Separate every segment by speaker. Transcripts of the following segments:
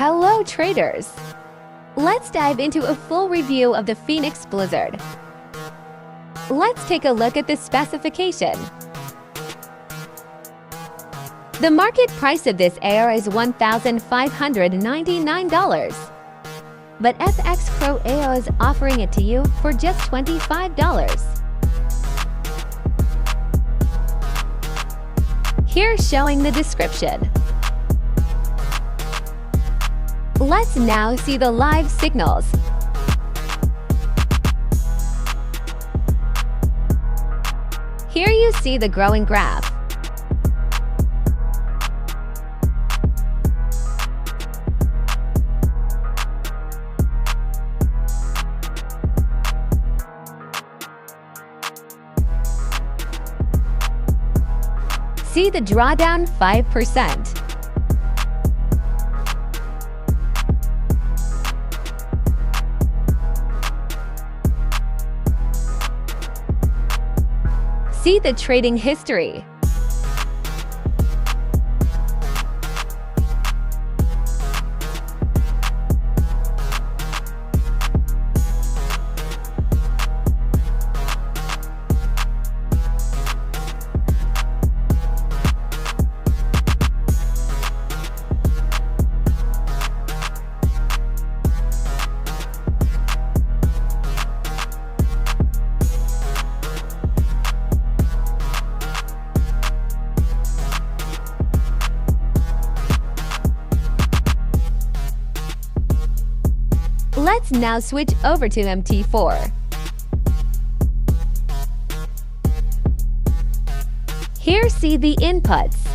Speaker 1: Hello traders! Let's dive into a full review of the Phoenix Blizzard. Let's take a look at the specification. The market price of this AR is $1,599, but FX Pro AO is offering it to you for just $25. Here's showing the description. Let's now see the live signals. Here you see the growing graph. See the drawdown 5%. See the trading history. Let's now switch over to MT4. Here see the inputs.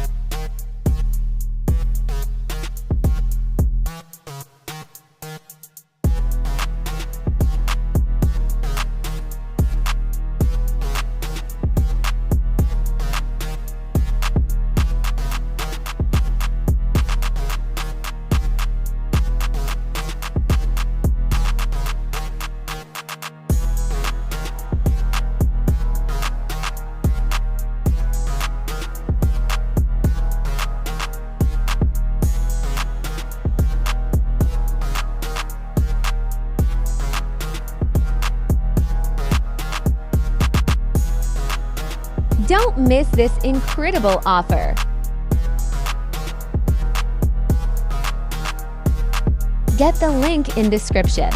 Speaker 1: Don't miss this incredible offer. Get the link in description.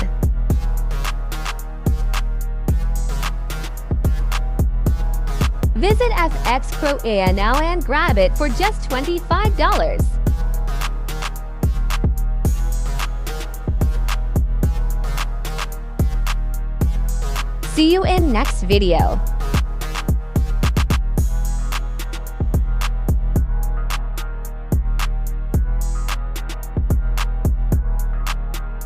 Speaker 1: Visit FX Pro EA now and grab it for just $25. See you in next video.